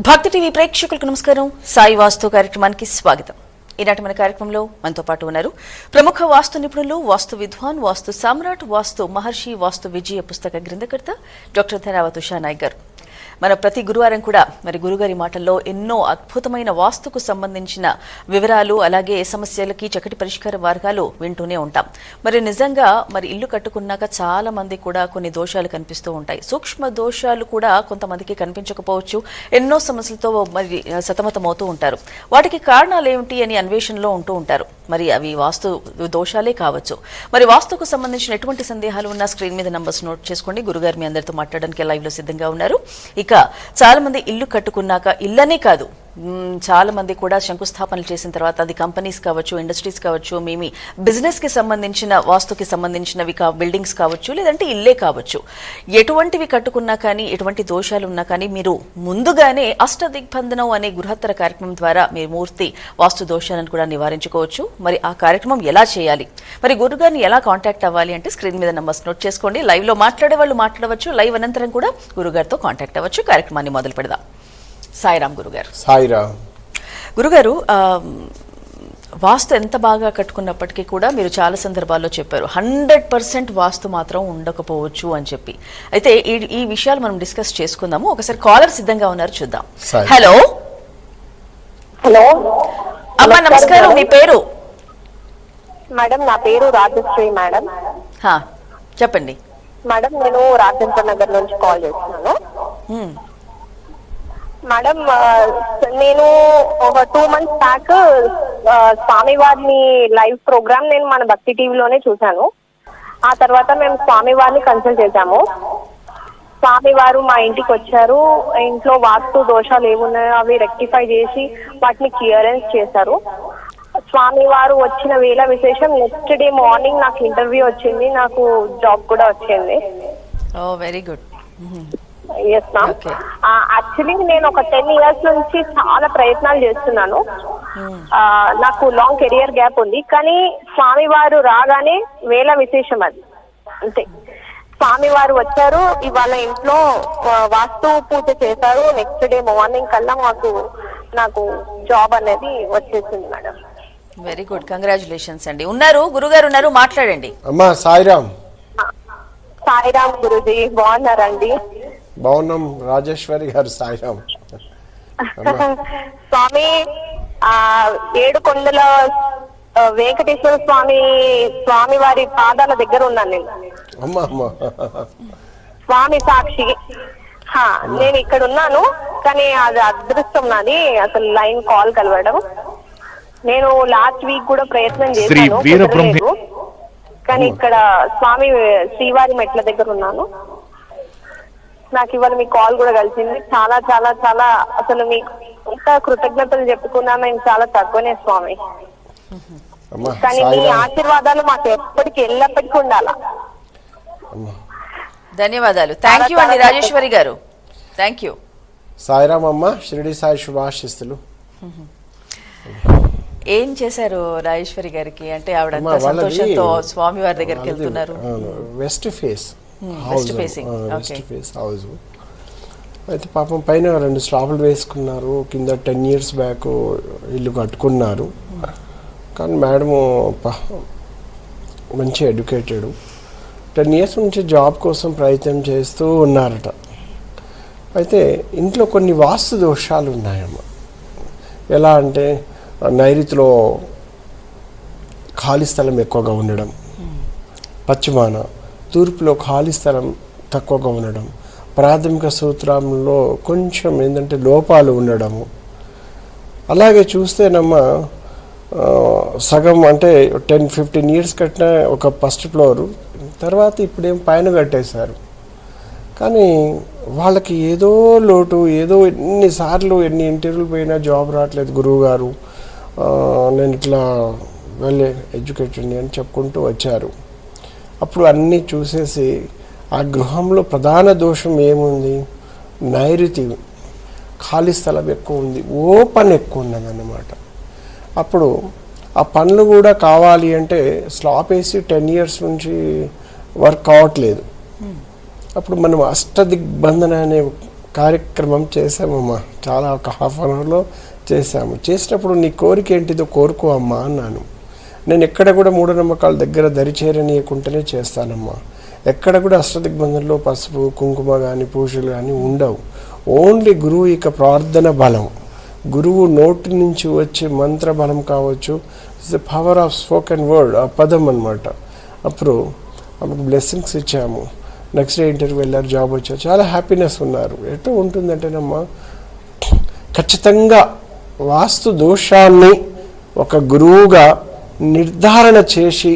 భక్తి టీవీ ప్రేక్షకులకు నమస్కారం. సాయి వాస్తు కార్యక్రమానికి స్వాగతం. ఈనాటి మన కార్యక్రమంలో మనతో పాటు ఉన్నారు ప్రముఖ వాస్తు నిపుణులు, వాస్తు విద్వాన్, వాస్తు సామ్రాట్, వాస్తు మహర్షి, వాస్తు విజయ పుస్తక గ్రంథకర్త డాక్టర్ ధరావత్ ఉషా నాయక్ గారు. మన ప్రతి గురువారం కూడా మరి గురుగారి మాటల్లో ఎన్నో అద్భుతమైన వాస్తుకు సంబంధించిన వివరాలు, అలాగే సమస్యలకి చక్కటి పరిష్కార మార్గాలు వింటూనే ఉంటాం. మరి నిజంగా మరి ఇల్లు కట్టుకున్నాక చాలా మంది కూడా కొన్ని దోషాలు కనిపిస్తూ ఉంటాయి. సూక్ష్మ దోషాలు కూడా కొంతమందికి కనిపించకపోవచ్చు. ఎన్నో సమస్యలతో మరి సతమతమవుతూ ఉంటారు. వాటికి కారణాలు ఏమిటి అని అన్వేషణలో ఉంటూ ఉంటారు. మరి అవి వాస్తు దోషాలే కావచ్చు. మరి వాస్తుకు సంబంధించిన ఎటువంటి సందేహాలు ఉన్నా స్క్రీన్ మీద నంబర్స్ నోట్ చేసుకోండి. గురుగారు మీ అందరితో మాట్లాడడానికి లైవ్ లో సిద్ధంగా ఉన్నారు. ఇక చాలా మంది ఇల్లు కట్టుకున్నాక, ఇల్లనే కాదు చాలా మంది కూడా శంకుస్థాపనలు చేసిన తర్వాత అది కంపెనీస్ కావచ్చు, ఇండస్ట్రీస్ కావచ్చు, మీ బిజినెస్ కి సంబంధించిన వాస్తుకి సంబంధించినవి బిల్డింగ్స్ కావచ్చు, లేదంటే ఇల్లే కావచ్చు, ఎటువంటివి కట్టుకున్నా కానీ, ఎటువంటి దోషాలు ఉన్నా కానీ మీరు ముందుగానే అష్టదిగ్బంధనం అనే గృహత్తర కార్యక్రమం ద్వారా మీరు మూర్తి వాస్తు దోషాలను కూడా నివారించుకోవచ్చు. మరి ఆ కార్యక్రమం ఎలా చేయాలి, మరి గురుగారిని ఎలా కాంటాక్ట్ అవ్వాలి అంటే స్క్రీన్ మీద నంబర్స్ నోట్ చేసుకోండి. లైవ్ లో మాట్లాడే వాళ్ళు మాట్లాడవచ్చు, లైవ్ అనంతరం కూడా గురుగారితో కాంటాక్ట్ అవ్వచ్చు. కార్యక్రమాన్ని మొదలు పెడదాం. సాయిరామ్ గురుగారు. సాయిరామ్ గురుగారు, వాస్తు ఎంత బాగా కట్టుకున్నప్పటికీ కూడా మీరు చాలా సందర్భాల్లో చెప్పారు 100% వాస్తు మాత్రం ఉండకపోవచ్చు అని చెప్పి. అయితే ఈ విషయాలు మనం డిస్కస్ చేసుకుందాము. ఒకసారి కాలర్ సిద్ధంగా ఉన్నారు, చూద్దాం. హలో హలో అమ్మా, నమస్కారం. మీ పేరు? మేడం, నా పేరు రాజశ్రీ మేడం. చెప్పండి మేడం. నేను రాజేంద్ర నగర్ నుంచి కాల్ చేస్తున్నాను మేడం. నేను ఒక 2 months బ్యాక్ స్వామివారిని లైవ్ ప్రోగ్రామ్ నేను మన భక్తి టీవీలోనే చూశాను. ఆ తర్వాత మేము స్వామివారిని కన్సల్ట్ చేశాము. స్వామివారు మా ఇంటికి వచ్చారు. ఇంట్లో వాస్తు దోషాలు ఏమున్నాయో అవి రెక్టిఫై చేసి వాటిని క్లియరెన్స్ చేశారు. స్వామివారు వచ్చిన వేళ విశేషం నెక్స్ట్ డే మార్నింగ్ నాకు ఇంటర్వ్యూ వచ్చింది, నాకు జాబ్ కూడా వచ్చింది. Very good. Yes ma'am. Actually నేను ఒక 10 years నుంచి చాలా ప్రయత్నాలు చేస్తున్నాను. నాకు లాంగ్ కెరియర్ గ్యాప్ ఉంది, కానీ స్వామివారు రాగానే వేళ విశేషం అది అంతే. స్వామివారు వచ్చారు, ఇవాళ ఇంట్లో వాస్తు పూజ చేశారు. నెక్స్ట్ డే మార్నింగ్ కల్లా నాకు జాబ్ అనేది వచ్చేసింది మేడం. వెరీ గుడ్, కంగ్రాచులేషన్స్ అండి. ఉన్నారు గురుగారు, ఉన్నారు, మాట్లాడండి. అమ్మా సాయిరామ్. సాయిరామ్ గురుజీ, బాగున్నారండి? బాగున్నాం రాజేశ్వరి గారు. సాయిరామ్. స్వామి, 7 కొండల వెంకటేశ్వర స్వామి వారి పాదాల దగ్గర ఉన్నాను నేను. అమ్మా అమ్మా, స్వామి సాక్షి. నేను ఇక్కడ ఉన్నాను, కానీ అది అదృష్టం నాది అసలు లైన్ కాల్ కలవడం. నేను లాస్ట్ వీక్ కూడా ప్రయత్నం చేశాను, కానీ ఇక్కడ స్వామి శ్రీవారి మెట్ల దగ్గర ఉన్నాను. నాకు ఇవాళ మీ కాల్ కూడా కలిసింది. చాలా చాలా చాలా అసలు మీకు ఇంత కృతజ్ఞతలు చెప్పుకున్నా మేము చాలా తక్కువనే స్వామి. కానీ మీ ఆశీర్వాదాలు మాకు ఎప్పటికీ ఎల్లప్పటికీ ఉండాలా. ధన్యవాదాలు. థ్యాంక్ యూ అండి రాజేశ్వరి గారు. Thank you. సాయిరామ్ అమ్మ, షిరిడి సాయి శుభాశిస్తులు. ఏం చేశారు రాజేశ్వరి గారికి అంటే ఆవిడ సంతోషంతో స్వామి వారి దగ్గరికి వెళ్తున్నారు. వెస్ట్ ఫేస్ హౌస్ అయితే పాపం పైన 2 స్లాబ్లు వేసుకున్నారు. కింద 10 years బ్యాక్ ఇల్లు కట్టుకున్నారు. కానీ మేడము మంచి ఎడ్యుకేటెడ్, 10 years నుంచి జాబ్ కోసం ప్రయత్నం చేస్తూ ఉన్నారట. అయితే ఇంట్లో కొన్ని వాస్తు దోషాలు ఉన్నాయమ్మ. ఎలా అంటే నైరుతిలో ఖాళీ స్థలం ఎక్కువగా ఉండడం, పశ్చిమాన తూర్పులో ఖాళీ స్థలం తక్కువగా ఉండడం, ప్రాథమిక సూత్రంలో కొంచెం ఏంటంటే లోపాలు ఉండడము. అలాగే చూస్తేనమ్మా సగం అంటే 10-15 years కట్టిన ఒక ఫస్ట్ ఫ్లోరు, తర్వాత ఇప్పుడేం పైన కట్టేశారు. కానీ వాళ్ళకి ఏదో లోటు, ఏదో ఎన్నిసార్లు ఎన్ని ఇంటర్వ్యూలు పోయినా జాబ్ రావట్లేదు. గురువు గారు నేను ఇట్లా వెళ్ళే ఎడ్యుకేటెడ్ అని చెప్పుకుంటూ వచ్చారు. అప్పుడు అన్నీ చూసేసి ఆ గృహంలో ప్రధాన దోషం ఏముంది, నైరుతి ఖాళీ స్థలం ఎక్కువ ఉంది, ఓపెన్ ఎక్కువ ఉన్నదన్నమాట. అప్పుడు ఆ పనులు కూడా కావాలి అంటే స్లాబ్ వేసి 10 years నుంచి వర్క్ అవ్వట్లేదు. అప్పుడు మనం అష్టదిగ్బంధన అనే కార్యక్రమం చేసామమ్మా, చాలా ఒక హాఫ్ అన్ అవర్లో చేశాము. చేసినప్పుడు నీ కోరిక ఏంటిదో కోరుకో అమ్మా అన్నాను. నేను ఎక్కడ కూడా మూఢనమ్మకాల దగ్గర దరిచేరనీయకుంటేనే చేస్తానమ్మా. ఎక్కడ కూడా అష్టదిగ్బంధంలో పసుపు కుంకుమ కానీ పూజలు కానీ ఉండవు. ఓన్లీ గురువు ఇక ప్రార్థన బలం, గురువు నోటి నుంచి వచ్చే మంత్ర బలం కావచ్చు, it's the power of spoken word, ఆ పదం అనమాట. అప్పుడు ఆమెకు బ్లెస్సింగ్స్ ఇచ్చాము. నెక్స్ట్ డే ఇంటర్వ్యూ వెళ్ళారు, జాబ్ వచ్చారు, చాలా హ్యాపీనెస్ ఉన్నారు. ఎట్లా ఉంటుందంటేనమ్మా, ఖచ్చితంగా వాస్తు దోషాన్ని ఒక గురువుగా నిర్ధారణ చేసి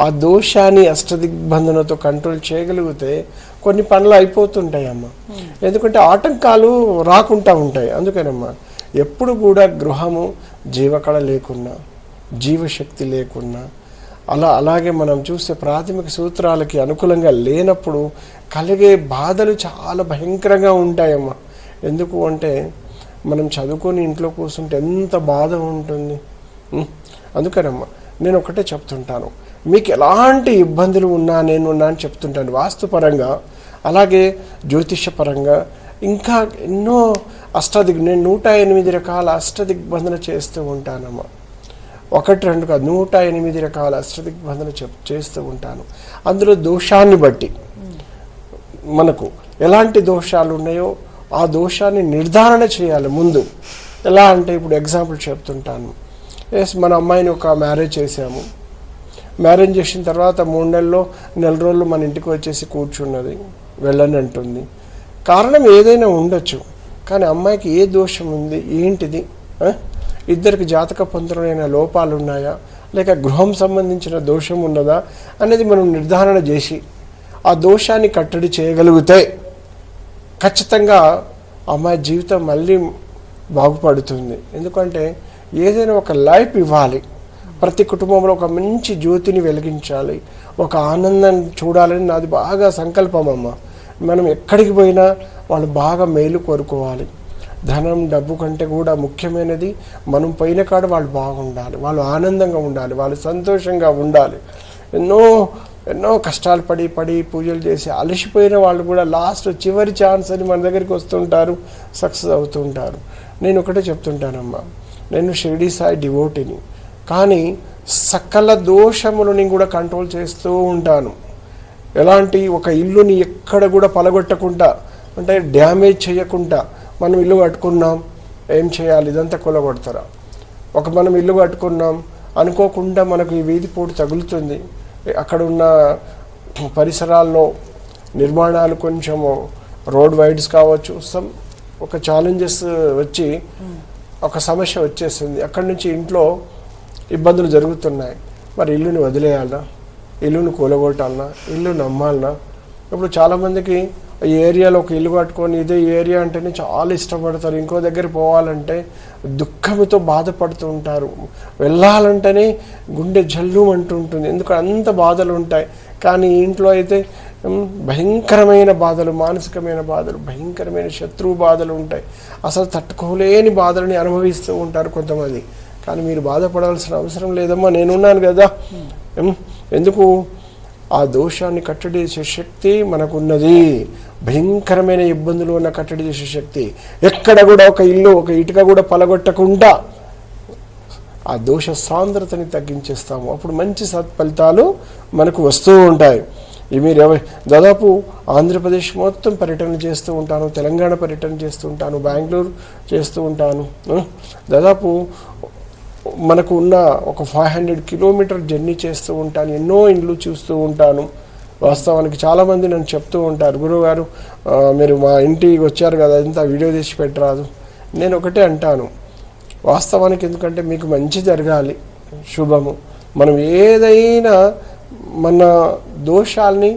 ఆ దోషాన్ని అష్టదిగ్బంధనతో కంట్రోల్ చేయగలిగితే కొన్ని పనులు అయిపోతుంటాయమ్మా. ఎందుకంటే ఆటంకాలు రాకుండా ఉంటాయి. అందుకనమ్మా ఎప్పుడు కూడా గృహము జీవకళ లేకున్నా, జీవశక్తి లేకున్నా, అలాగే మనం చూస్తే ప్రాథమిక సూత్రాలకి అనుకూలంగా లేనప్పుడు కలిగే బాధలు చాలా భయంకరంగా ఉంటాయమ్మా. ఎందుకు అంటే మనం చదువుకొని ఇంట్లో కూర్చుంటే ఎంత బాధ ఉంటుంది. అందుకనమ్మా నేను ఒకటే చెప్తుంటాను, మీకు ఎలాంటి ఇబ్బందులు ఉన్నా నేనున్నా అని చెప్తుంటాను. వాస్తుపరంగా అలాగే జ్యోతిషపరంగా ఇంకా ఎన్నో నేను 108 రకాల అష్టదిగ్బంధన చేస్తూ ఉంటానమ్మా. 1-2 కాదు, 108 రకాల అష్టదిగ్బంధన చేస్తూ ఉంటాను. అందులో దోషాన్ని బట్టి మనకు ఎలాంటి దోషాలు ఉన్నాయో ఆ దోషాన్ని నిర్ధారణ చేయాలి ముందు. ఎలా అంటే ఇప్పుడు ఎగ్జాంపుల్ చెప్తుంటాను. మన అమ్మాయిని ఒక మ్యారేజ్ చేసాము. మ్యారేజ్ చేసిన తర్వాత 3 నెల రోజులు మన ఇంటికి వచ్చేసి కూర్చున్నది, వెళ్ళని అంటుంది. కారణం ఏదైనా ఉండొచ్చు, కానీ అమ్మాయికి ఏ దోషం ఉంది, ఏంటిది, ఇద్దరికి జాతక పొంతనైన లోపాలు ఉన్నాయా, లేక గృహం సంబంధించిన దోషం ఉన్నదా అనేది మనం నిర్ధారణ చేసి ఆ దోషాన్ని కట్టడి చేయగలిగితే ఖచ్చితంగా అమ్మాయి జీవితం మళ్ళీ బాగుపడుతుంది. ఎందుకంటే ఏదైనా ఒక లైఫ్ ఇవ్వాలి, ప్రతి కుటుంబంలో ఒక మంచి జ్యోతిని వెలిగించాలి, ఒక ఆనందాన్ని చూడాలని నాది బాగా సంకల్పం అమ్మ. మనం ఎక్కడికి పోయినా వాళ్ళు బాగా మేలు కోరుకోవాలి. ధనం డబ్బు కంటే కూడా ముఖ్యమైనది మనం పోయిన కాడ వాళ్ళు బాగుండాలి, వాళ్ళు ఆనందంగా ఉండాలి, వాళ్ళు సంతోషంగా ఉండాలి. ఎన్నో కష్టాలు పడి పూజలు చేసి అలసిపోయిన వాళ్ళు కూడా లాస్ట్ చివరి ఛాన్స్ అని మన దగ్గరికి వస్తుంటారు, సక్సెస్ అవుతుంటారు. నేను ఒకటే చెప్తుంటానమ్మా, నేను షిరిడి సాయి డివోటీని, కానీ సకల దోషములని కూడా కంట్రోల్ చేస్తూ ఉంటాను. ఎలాంటి ఒక ఇల్లుని ఎక్కడ కూడా పలగొట్టకుండా, అంటే డ్యామేజ్ చేయకుండా. మనం ఇల్లు కట్టుకున్నాం, ఏం చేయాలి, ఇదంతా కొలగొడతారా? మనం ఇల్లు కట్టుకున్నాం, అనుకోకుండా మనకు ఈ వీధి పోటు తగులుతుంది, అక్కడ ఉన్న పరిసరాల్లో నిర్మాణాలు కొంచెము రోడ్ వైడ్స్ కావచ్చు, ఒక ఛాలెంజెస్ వచ్చి ఒక సమస్య వచ్చేస్తుంది, అక్కడి నుంచి ఇంట్లో ఇబ్బందులు జరుగుతున్నాయి. మరి ఇల్లుని వదిలేయాలనా, ఇల్లుని కూలగొట్టాలనా, ఇల్లుని అమ్మాలనా? ఇప్పుడు చాలామందికి ఈ ఏరియాలో ఒక ఇల్లు కట్టుకొని ఇదే ఏరియా అంటేనే చాలా ఇష్టపడతారు. ఇంకో దగ్గర పోవాలంటే దుఃఖంతో బాధపడుతూ ఉంటారు, వెళ్ళాలంటేనే గుండె జల్లు అంటూ ఉంటుంది, ఎందుకంటే అంత బాధలు ఉంటాయి. కానీ ఇంట్లో అయితే భయంకరమైన బాధలు, మానసికమైన బాధలు, భయంకరమైన శత్రువు బాధలు ఉంటాయి. అసలు తట్టుకోలేని బాధలని అనుభవిస్తూ ఉంటారు కొంతమంది. కానీ మీరు బాధపడాల్సిన అవసరం లేదమ్మా, నేనున్నాను కదా. ఎందుకు? ఆ దోషాన్ని కట్టడి చేసే శక్తి మనకున్నది. భయంకరమైన ఇబ్బందులు ఉన్న కట్టడి చేసే శక్తి. ఎక్కడ కూడా ఒక ఇల్లు, ఒక ఇటుక కూడా పలగొట్టకుండా ఆ దోష సాంద్రతని తగ్గించేస్తాము. అప్పుడు మంచి సత్ఫలితాలు మనకు వస్తూ ఉంటాయి. మీరు దాదాపు ఆంధ్రప్రదేశ్ మొత్తం పర్యటన చేస్తూ ఉంటాను, తెలంగాణ పర్యటన చేస్తూ ఉంటాను, బెంగళూరు చేస్తూ ఉంటాను. దాదాపు మనకు ఉన్న ఒక 500 కిలోమీటర్ జర్నీ చేస్తూ ఉంటాను, ఎన్నో ఇండ్లు చూస్తూ ఉంటాను. వాస్తవానికి చాలామంది నన్ను చెప్తూ ఉంటారు, గురువుగారు మీరు మా ఇంటికి వచ్చారు కదా, ఇంత వీడియో తీసి పెట్టరాదు. నేను ఒకటే అంటాను, వాస్తవానికి ఎందుకంటే మీకు మంచి జరగాలి, శుభము. మనం ఏదైనా మన దోషాలని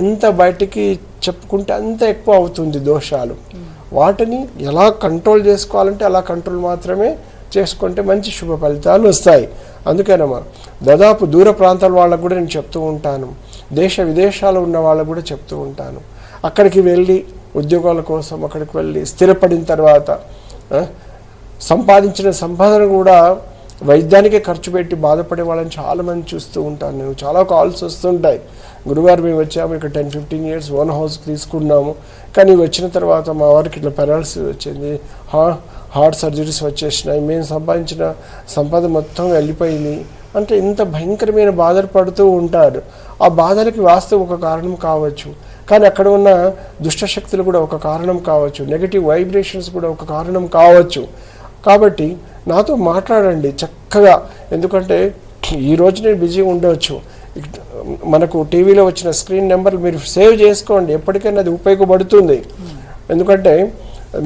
ఎంత బయటికి చెప్పుకుంటే అంత ఎక్కువ అవుతుంది దోషాలు. వాటిని ఎలా కంట్రోల్ చేసుకోవాలంటే అలా కంట్రోల్ మాత్రమే చేసుకుంటే మంచి శుభ ఫలితాలు వస్తాయి. అందుకేనమ్మా దాదాపు దూర ప్రాంతాల వాళ్ళకు కూడా నేను చెప్తూ ఉంటాను, దేశ విదేశాలు ఉన్న వాళ్ళకు కూడా చెప్తూ ఉంటాను. అక్కడికి వెళ్ళి ఉద్యోగాల కోసం అక్కడికి వెళ్ళి స్థిరపడిన తర్వాత సంపాదించిన సంపాదన కూడా వైద్యానికే ఖర్చు పెట్టి బాధపడే వాళ్ళని చాలామంది చూస్తూ ఉంటాను. నేను చాలా కాల్స్ వస్తుంటాయి, గురువారు మేము వచ్చాము, ఇక్కడ 10-15 years ఓన్ హౌస్ తీసుకున్నాము, కానీ వచ్చిన తర్వాత మా వారికి ఇట్లా పెరాలసిస్ వచ్చింది, హార్ట్ సర్జరీస్ వచ్చేసినాయి, మేము సంపాదించిన సంపద మొత్తం వెళ్ళిపోయింది అంటే ఇంత భయంకరమైన బాధలు పడుతూ ఉంటారు. ఆ బాధలకి వాస్తవం ఒక కారణం కావచ్చు, కానీ అక్కడ ఉన్న దుష్టశక్తులు కూడా ఒక కారణం కావచ్చు, నెగటివ్ వైబ్రేషన్స్ కూడా ఒక కారణం కావచ్చు. కాబట్టి నాతో మాట్లాడండి చక్కగా, ఎందుకంటే ఈరోజు నేను బిజీగా ఉండవచ్చు, మనకు టీవీలో వచ్చిన స్క్రీన్ నెంబర్లు మీరు సేవ్ చేసుకోండి, ఎప్పటికైనా అది ఉపయోగపడుతుంది. ఎందుకంటే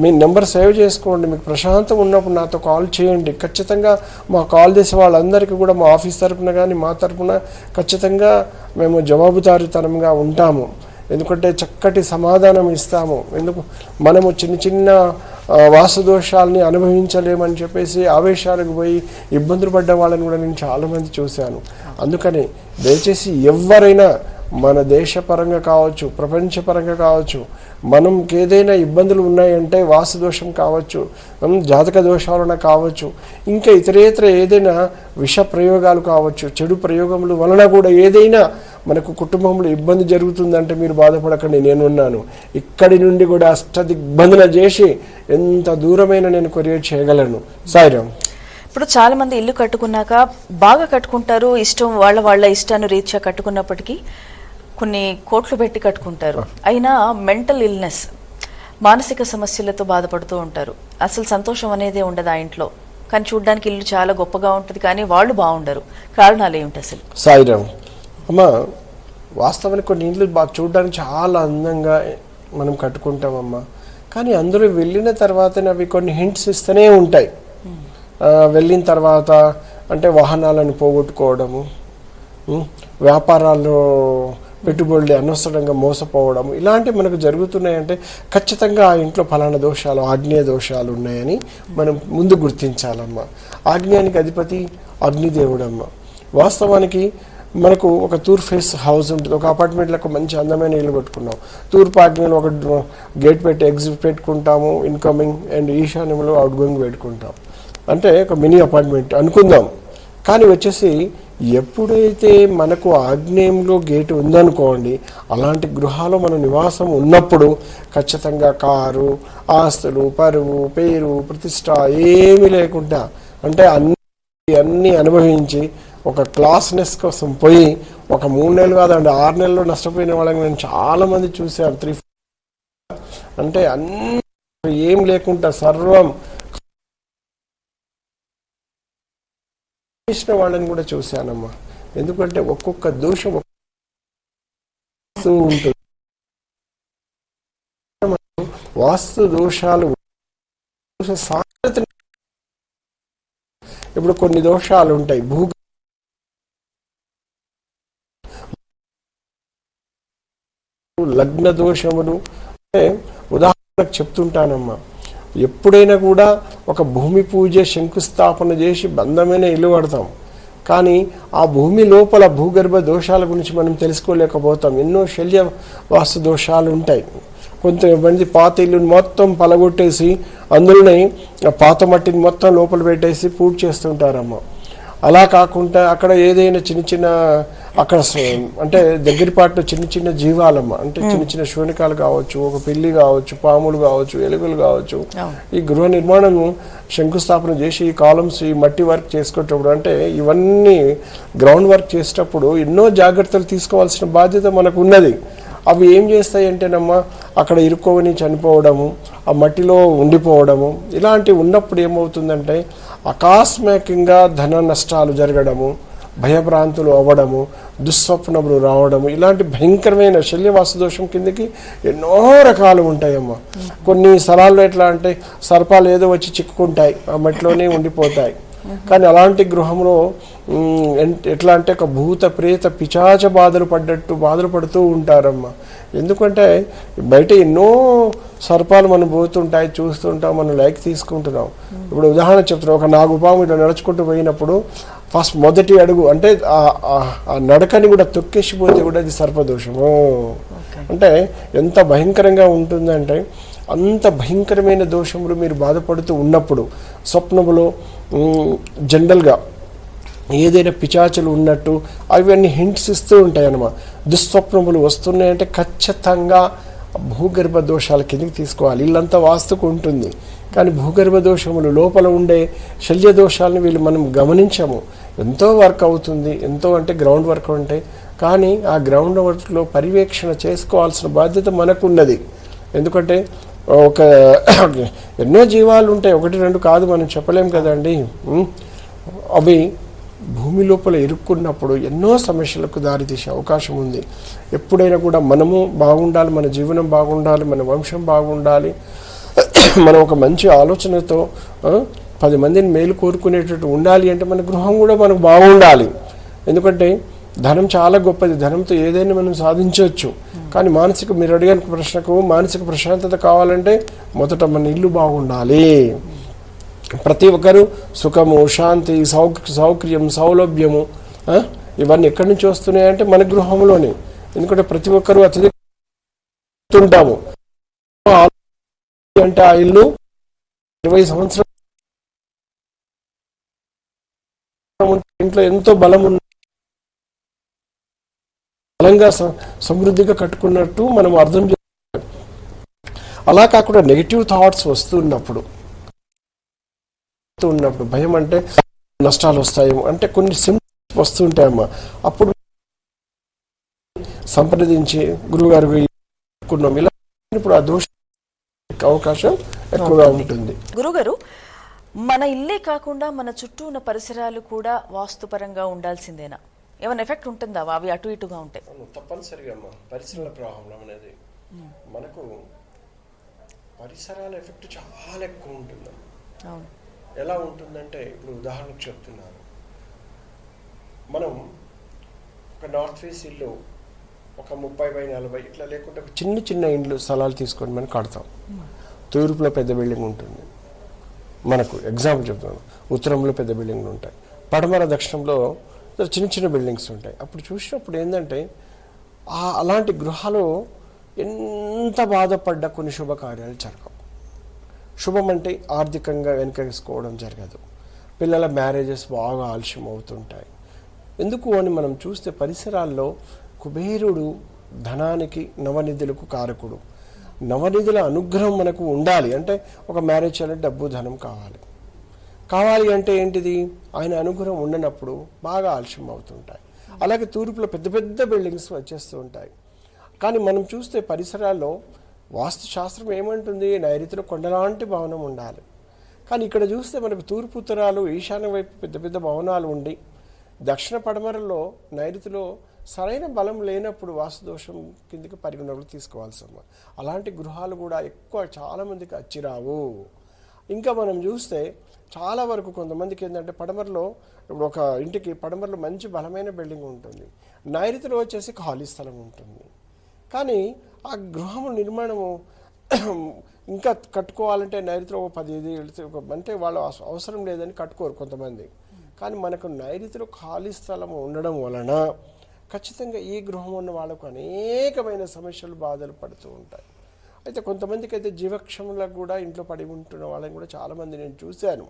మీ నెంబర్ సేవ్ చేసుకోండి, మీకు ప్రశాంతం ఉన్నప్పుడు నాతో కాల్ చేయండి. ఖచ్చితంగా మా కాల్ చేసే వాళ్ళందరికీ కూడా మా ఆఫీస్ తరఫున కానీ మా తరఫున ఖచ్చితంగా మేము జవాబుదారీతనంగా ఉంటాము. ఎందుకంటే చక్కటి సమాధానం ఇస్తాము. మనము చిన్న చిన్న వాస్తుదోషాలని అనుభవించలేమని చెప్పేసి ఆవేశాలకు పోయి ఇబ్బందులు పడ్డ వాళ్ళని కూడా నేను చాలామంది చూశాను. అందుకని దయచేసి ఎవరైనా మన దేశపరంగా కావచ్చు, ప్రపంచపరంగా కావచ్చు, మనకి ఏదైనా ఇబ్బందులు ఉన్నాయంటే వాస్తు దోషం కావచ్చు, జాతక దోషాలన కావచ్చు, ఇంకా ఇతరేతర ఏదైనా విష ప్రయోగాలు కావచ్చు, చెడు ప్రయోగముల వలన కూడా ఏదైనా మనకు కుటుంబంలో ఇబ్బంది జరుగుతుందంటే మీరు బాధపడకండి, నేనున్నాను. ఇక్కడి నుండి కూడా అష్టదిగ్బంధన చేసి ఎంత దూరమైన నేను కొరియర్ చేయగలను. సాయిరామ్. ఇప్పుడు చాలా మంది ఇల్లు కట్టుకున్నాక బాగా కట్టుకుంటారు, ఇష్టం వాళ్ళ ఇష్టాన్ని రీత్యా కట్టుకున్నప్పటికీ కొన్ని కోట్లు పెట్టి కట్టుకుంటారు, అయినా మెంటల్ ఇల్నెస్, మానసిక సమస్యలతో బాధపడుతూ ఉంటారు. అసలు సంతోషం అనేదే ఉండదు ఆ ఇంట్లో, కానీ చూడడానికి ఇల్లు చాలా గొప్పగా ఉంటుంది, కానీ వాళ్ళు బాగుండరు. కారణాలు ఏమిటి అసలు? సాయిరామ్ అమ్మా, వాస్తవానికి కొన్ని ఇండ్లు చూడడానికి చాలా అందంగా మనం కట్టుకుంటామమ్మా, కానీ అందులో వెళ్ళిన తర్వాత అవి కొన్ని హింట్స్ ఇస్తూనే ఉంటాయి. వెళ్ళిన తర్వాత అంటే వాహనాలను పోగొట్టుకోవడము, వ్యాపారాల్లో పెట్టుబడులు అనవసరంగా మోసపోవడం, ఇలాంటివి మనకు జరుగుతున్నాయంటే ఖచ్చితంగా ఆ ఇంట్లో ఫలానా దోషాలు, ఆగ్నేయ దోషాలు ఉన్నాయని మనం ముందు గుర్తించాలమ్మా. ఆగ్నేయానికి అధిపతి అగ్నిదేవుడమ్మ. వాస్తవానికి మనకు ఒక తూర్పు ఫేస్ హౌస్ ఉంటుంది, ఒక అపార్ట్మెంట్లకు మంచి అందమైన ఇల్లు పెట్టుకున్నాం, తూర్పు ఆగ్నేయంలో ఒక గేట్ పెట్టి ఎగ్జిట్ పెట్టుకుంటాము, ఇన్కమింగ్, అండ్ ఈశాన్యంలో అవుట్ గోయింగ్ పెట్టుకుంటాం, అంటే ఒక మినీ అపార్ట్మెంట్ అనుకుందాం. కానీ వచ్చేసి ఎప్పుడైతే మనకు ఆగ్నేయంలో గేటు ఉందనుకోండి, అలాంటి గృహాలు మన నివాసం ఉన్నప్పుడు ఖచ్చితంగా కారు, ఆస్తులు, పరువు, పేరు, ప్రతిష్ట ఏమీ లేకుండా అంటే అన్నీ అనుభవించి ఒక క్లాస్నెస్ కోసం పోయి ఒక 3 నెలలు కాదండి 6 నెలల్లో నష్టపోయిన వాళ్ళని నేను చాలామంది చూశాను. 3 అంటే అన్ని ఏం లేకుండా సర్వం చేసిన వాళ్ళని కూడా చూశానమ్మా. ఎందుకంటే ఒక్కొక్క దోషం ఉంటుంది. వాస్తు దోషాలు ఇప్పుడు కొన్ని దోషాలు ఉంటాయి, లగ్న దోషములు. అంటే ఉదాహరణకు చెప్తుంటానమ్మా, ఎప్పుడైనా కూడా ఒక భూమి పూజ శంకుస్థాపన చేసి బంధమైన ఇల్లు కడతాం, కానీ ఆ భూమి లోపల భూగర్భ దోషాల గురించి మనం తెలుసుకోలేకపోతాం. ఎన్నో శల్య వాస్తు దోషాలు ఉంటాయి. కొంతమంది పాత ఇల్లుని మొత్తం పలగొట్టేసి అందులోనే పాత మట్టిని మొత్తం లోపల పెట్టేసి పూజ చేస్తుంటారమ్మ. అలా కాకుండా అక్కడ ఏదైనా చిన్న అక్కడ అంటే దగ్గరపాటులో చిన్న జీవాలమ్మ, అంటే చిన్న శూనికాలు కావచ్చు, ఒక పిల్లి కావచ్చు, పాములు కావచ్చు, ఎలుకలు కావచ్చు. ఈ గృహ నిర్మాణం శంకుస్థాపన చేసి ఈ కాలమ్స్, ఈ మట్టి వర్క్ చేసుకునేటప్పుడు అంటే ఇవన్నీ గ్రౌండ్ వర్క్ చేసేటప్పుడు ఎన్నో జాగ్రత్తలు తీసుకోవాల్సిన బాధ్యత మనకు ఉన్నది. అవి ఏం చేస్తాయి అంటేనమ్మా, అక్కడ ఇరుక్కోని చనిపోవడము, ఆ మట్టిలో ఉండిపోవడము, ఇలాంటివి ఉన్నప్పుడు ఏమవుతుందంటే ఆకస్మికంగా ధన నష్టాలు జరగడము, భయభ్రాంతులు అవ్వడము, దుస్వప్నములు రావడము, ఇలాంటి భయంకరమైన శల్యవాస్తు దోషం కిందకి ఎన్నో రకాలు ఉంటాయమ్మా. కొన్ని స్థలాల్లో ఎట్లా అంటే సర్పాలు ఏదో వచ్చి చిక్కుకుంటాయి, ఆ మట్టిలోనే ఉండిపోతాయి. కానీ అలాంటి గృహంలో ఎట్లా అంటే ఒక భూత ప్రేత పిశాచ బాధలు పడుతూ ఉంటారమ్మా. ఎందుకంటే బయట ఎన్నో సర్పాలు మనం పోతుంటాయి, చూస్తుంటాం, మనం లైక్ తీసుకుంటున్నాం. ఇప్పుడు ఉదాహరణ చెప్తున్నాం, ఒక నాగుపాము ఇట్లా నడుచుకుంటూ పోయినప్పుడు ఫస్ట్ మొదటి అడుగు అంటే ఆ నడకని కూడా తొక్కేసిపోతే కూడా అది సర్పదోషము. అంటే ఎంత భయంకరంగా ఉంటుందంటే అంత భయంకరమైన దోషములు మీరు బాధపడుతూ ఉన్నప్పుడు స్వప్నములో జనరల్గా ఏదైనా పిచాచులు ఉన్నట్టు అవన్నీ హింట్స్ ఇస్తూ ఉంటాయి అన్నమాట. దుస్వప్నములు వస్తున్నాయంటే ఖచ్చితంగా భూగర్భ దోషాల కిందకి తీసుకోవాలి. ఇల్లంతా వాస్తుకు ఉంటుంది, కానీ భూగర్భ దోషములు లోపల ఉండే శల్య దోషాలను వీళ్ళు మనం గమనించము. ఎంతో వర్క్ అవుతుంది, ఎంతో అంటే గ్రౌండ్ వర్క్ అంటే, కానీ ఆ గ్రౌండ్ వర్క్లో పర్యవేక్షణ చేసుకోవాల్సిన బాధ్యత మనకున్నది. ఎందుకంటే ఒక ఎన్నో జీవాలు ఉంటాయి, 1-2 కాదు, మనం చెప్పలేం కదండి. అవి భూమి లోపల ఇరుక్కున్నప్పుడు ఎన్నో సమస్యలకు దారితీసే అవకాశం ఉంది. ఎప్పుడైనా కూడా మనము బాగుండాలి, మన జీవనం బాగుండాలి, మన వంశం బాగుండాలి, మనం ఒక మంచి ఆలోచనతో 10 మందిని మేలు కోరుకునేటట్టు ఉండాలి అంటే మన గృహం కూడా మనకు బాగుండాలి. ఎందుకంటే ధనం చాలా గొప్పది, ధనంతో ఏదైనా మనం సాధించవచ్చు. కానీ మీరు అడిగిన ప్రశ్నకు మానసిక ప్రశాంతత కావాలంటే మొదట మన ఇల్లు బాగుండాలి. ప్రతి ఒక్కరూ సుఖము, శాంతి, సౌకర్యం, సౌలభ్యము ఇవన్నీ ఎక్కడి నుంచి వస్తున్నాయంటే మన గృహంలోనే. ఎందుకంటే ప్రతి ఒక్కరూ అత్యధిక ఉంటాము అంటే ఆ ఇల్లు 20 సంవత్సరాలు ఇంట్లో ఎంతో బలంగా సమృద్ధిగా కట్టుకున్నట్టు మనం అర్థం చేసుకోవాలి. అలా కాకుండా నెగిటివ్ థాట్స్ వస్తున్నప్పుడు భయం అంటే నష్టాలు వస్తాయేమో అంటే కొన్ని సింప్టమ్స్ వస్తుంటాయమ్మా. అప్పుడు సంప్రదించి గురువుగారు ఇలా ఇప్పుడు ఆ దోష అవకాశం ఎక్కువగా ఉంటుంది. గురుగారు, మన ఇల్లే కాకుండా మన చుట్టూ ఉన్న పరిసరాలు కూడా వాస్తుపరంగా ఉండాల్సిందేనా? ఏమైనా ఎఫెక్ట్ ఉంటుందా అవి అటు ఇటుగా ఉంటే? తప్పనిసరిగా అమ్మా, పరిసరాల ప్రభావం అనేది మనకు పరిసరాల ఎఫెక్ట్ చాలా ఎక్కువ ఉంటుంది. అవును. ఎలా ఉంటుందంటే ఇప్పుడు ఉదాహరణకు చెప్తున్నాను, మనం ఒక నార్త్ ఫేస్ ఇల్లు ఒక 30x40 ఇట్లా లేకుంటే చిన్న చిన్న ఇండ్లు స్థలాలు తీసుకొని మనం కడతాం. తూర్పులో పెద్ద బిల్డింగ్ ఉంటుంది, మనకు ఎగ్జాంపుల్ చెప్తాను, ఉత్తరంలో పెద్ద బిల్డింగ్లు ఉంటాయి, పడమర దక్షిణంలో చిన్న చిన్న బిల్డింగ్స్ ఉంటాయి. అప్పుడు చూసినప్పుడు ఏంటంటే అలాంటి గృహాలు ఎంత బాధపడ్డా కొన్ని శుభకార్యాలు జరగవు. శుభం అంటే ఆర్థికంగా వెనకేసుకోవడం జరగదు, పిల్లల మ్యారేజెస్ బాగా ఆలస్యం అవుతుంటాయి. ఎందుకు అని మనం చూస్తే పరిసరాల్లో కుబేరుడు ధనానికి నవనిధులకు కారకుడు. నవనిధుల అనుగ్రహం మనకు ఉండాలి అంటే ఒక మ్యారేజ్ చేయాలంటే డబ్బు ధనం కావాలి అంటే ఏంటిది, ఆయన అనుగ్రహం ఉండనప్పుడు బాగా ఆలస్యం అవుతుంటాయి. అలాగే తూర్పులో పెద్ద పెద్ద బిల్డింగ్స్ వచ్చేస్తూ ఉంటాయి. కానీ మనం చూస్తే పరిసరాల్లో వాస్తుశాస్త్రం ఏమంటుంది, నైరుతిలో కొండలాంటి భవనం ఉండాలి. కానీ ఇక్కడ చూస్తే మనకు తూర్పు ఉత్తరాలు ఈశాన్య వైపు పెద్ద పెద్ద భవనాలు ఉండి దక్షిణ పడమరలో నైరుతిలో సరైన బలం లేనప్పుడు వాస్తుదోషం కిందకి పరిగణలోకి తీసుకోవాల్సిన అలాంటి గృహాలు కూడా ఎక్కువ చాలామందికి అచ్చిరావు. ఇంకా మనం చూస్తే చాలా వరకు కొంతమందికి ఏంటంటే పడమరలో ఇప్పుడు ఒక ఇంటికి పడమరలో మంచి బలమైన బిల్డింగ్ ఉంటుంది, నైరుతిలో వచ్చేసి ఖాళీ స్థలం ఉంటుంది. కానీ ఆ గృహము నిర్మాణము ఇంకా కట్టుకోవాలంటే నైరుతిలో 10 అంటే వాళ్ళు అవసరం లేదని కట్టుకోరు కొంతమంది. కానీ మనకు నైరుతిలో ఖాళీ స్థలం ఉండడం వలన ఖచ్చితంగా ఈ గృహం ఉన్న వాళ్ళకు అనేకమైన సమస్యలు బాధలు పడుతూ ఉంటాయి. అయితే కొంతమందికి అయితే జీవక్షములకు కూడా ఇంట్లో పడి ఉంటున్న వాళ్ళని కూడా చాలామంది నేను చూశాను.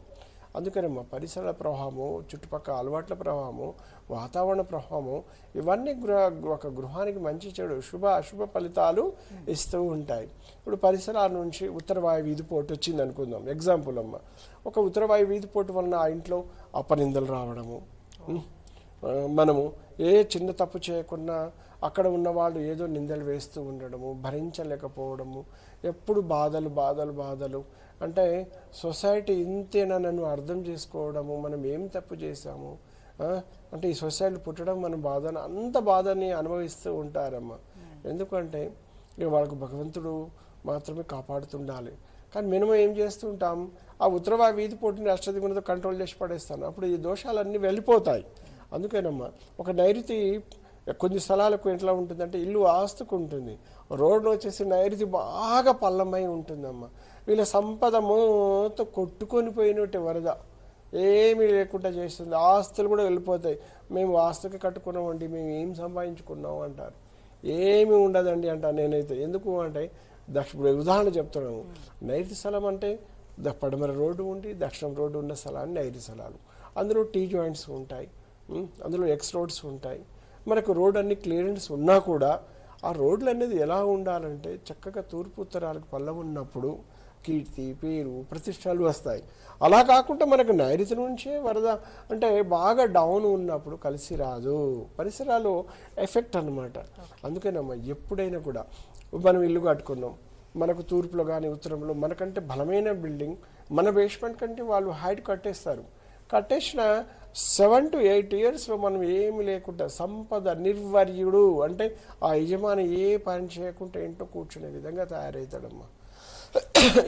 అందుకని మా పరిసరాల ప్రభావము, చుట్టుపక్కల అలవాట్ల ప్రభావము, వాతావరణ ప్రభావము ఇవన్నీ ఒక గృహానికి మంచి చెడు శుభ అశుభ ఫలితాలు ఇస్తూ ఉంటాయి. ఇప్పుడు పరిసరాల నుంచి ఉత్తరవాయు వీధిపోటు వచ్చింది అనుకుందాం, ఎగ్జాంపుల్ అమ్మ. ఒక ఉత్తరవాయు వీధిపోటు వలన ఆ ఇంట్లో అపనిందలు రావడము, మనము ఏ చిన్న తప్పు చేయకుండా అక్కడ ఉన్నవాళ్ళు ఏదో నిందలు వేస్తూ ఉండడము, భరించలేకపోవడము, ఎప్పుడు బాధలు అంటే సొసైటీ ఇంతేనా నన్ను అర్థం చేసుకోవడము, మనం ఏం తప్పు చేశాము అంటే ఈ సొసైటీ పుట్టడం మన అంత బాధని అనుభవిస్తూ ఉంటారమ్మా. ఎందుకంటే వాళ్ళకు భగవంతుడు మాత్రమే కాపాడుతుండాలి. కానీ మినిమం ఏం చేస్తుంటాం, ఆ ఉత్తరవాయు వీధి పోటీని అష్టదిగుణతో కంట్రోల్ చేసి పడేస్తాను, అప్పుడు ఈ దోషాలన్నీ వెళ్ళిపోతాయి. అందుకేనమ్మా ఒక నైరుతి కొన్ని స్థలాలకు ఎట్లా ఉంటుందంటే ఇల్లు ఆస్తుకు ఉంటుంది, రోడ్డు వచ్చేసి నైరుతి బాగా పల్లమై ఉంటుందమ్మా. వీళ్ళ సంపద మొత్తం కొట్టుకొని పోయినట్టు వరద ఏమీ లేకుండా చేస్తుంది, ఆస్తులు కూడా వెళ్ళిపోతాయి. మేము ఆస్తుకి కట్టుకున్నామండి, మేము ఏం సంపాదించుకున్నాం అంటారు. ఏమీ ఉండదండి అంటాను నేనైతే. ఎందుకు అంటే ఉదాహరణ చెప్తున్నాము, నైరుతి స్థలం అంటే పడమర రోడ్డు ఉండి దక్షిణం రోడ్డు ఉన్న స్థలాన్ని నైరుతి స్థలాలు. అందులో టీ జాయింట్స్ ఉంటాయి, అందులో ఎక్స్ రోడ్స్ ఉంటాయి. మనకు రోడ్ అన్ని క్లియరెన్స్ ఉన్నా కూడా ఆ రోడ్లు అనేది ఎలా ఉండాలంటే చక్కగా తూర్పు ఉత్తరాలకు పల్లం ఉన్నప్పుడు కీర్తి, పేరు, ప్రతిష్టలు వస్తాయి. అలా కాకుండా మనకు నైరుతి నుంచే వరద అంటే బాగా డౌన్ ఉన్నప్పుడు కలిసి రాదు, పరిసరాలు ఎఫెక్ట్ అన్నమాట. అందుకేనమ్మా ఎప్పుడైనా కూడా మనం ఇల్లు కట్టుకున్నాం, మనకు తూర్పులో కానీ ఉత్తరంలో మనకంటే బలమైన బిల్డింగ్ మన బేస్మెంట్ కంటే వాళ్ళు హైట్ కట్టేస్తారు. కట్టేసిన 7 to 8 yearsలో మనం ఏమి లేకుండా సంపద నిర్వర్యుడు అంటే ఆ యజమాని ఏ పని చేయకుండా ఇంట్లో కూర్చునే విధంగా తయారవుతాడమ్మా.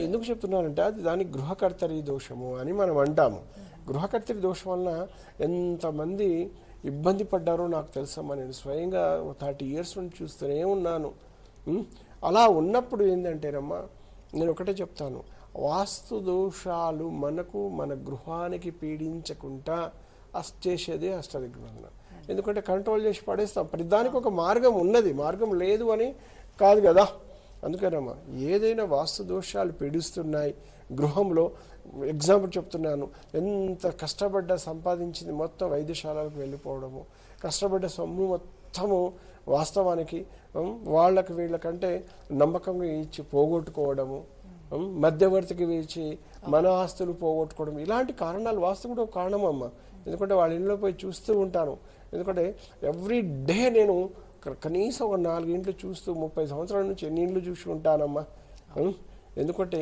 ఎందుకు చెప్తున్నానంటే అది దాని గృహకర్తరి దోషము అని మనం అంటాము. గృహకర్తరి దోషం వలన ఎంతమంది ఇబ్బంది పడ్డారో నాకు తెలుసమ్మా. నేను స్వయంగా 30 years నుంచి చూస్తూనే ఉన్నాను. అలా ఉన్నప్పుడు ఏంటంటేనమ్మా నేను ఒకటే చెప్తాను, వాస్తు దోషాలు మనకు మన గృహానికి పీడించకుండా చేసేది అష్టదిగ్బంధనం. ఎందుకంటే కంట్రోల్ చేసి పడేస్తాం. ప్రతిదానికి ఒక మార్గం ఉన్నది, మార్గం లేదు అని కాదు కదా. అందుకనమ్మా ఏదైనా వాస్తు దోషాలు పీడిస్తున్నాయి గృహంలో, ఎగ్జాంపుల్ చెప్తున్నాను, ఎంత కష్టపడ్డ సంపాదించింది మొత్తం వైద్యశాలకు వెళ్ళిపోవడము, కష్టపడ్డ సొమ్ము మొత్తము వాస్తవానికి వాళ్ళకి వీళ్ళకంటే నమ్మకంగా ఇచ్చి పోగొట్టుకోవడము, మధ్యవర్తికి వేచి మన ఆస్తులు పోగొట్టుకోవడం, ఇలాంటి కారణాలు వాస్తు కూడా ఒక కారణం అమ్మ. ఎందుకంటే వాళ్ళ ఇంట్లో పోయి చూస్తూ ఉంటాను. ఎందుకంటే ఎవ్రీ డే నేను కనీసం ఒక 4 ఇంట్లు చూస్తూ 30 సంవత్సరాల నుంచి ఎన్ని ఇండ్లు చూసి ఉంటానమ్మా. ఎందుకంటే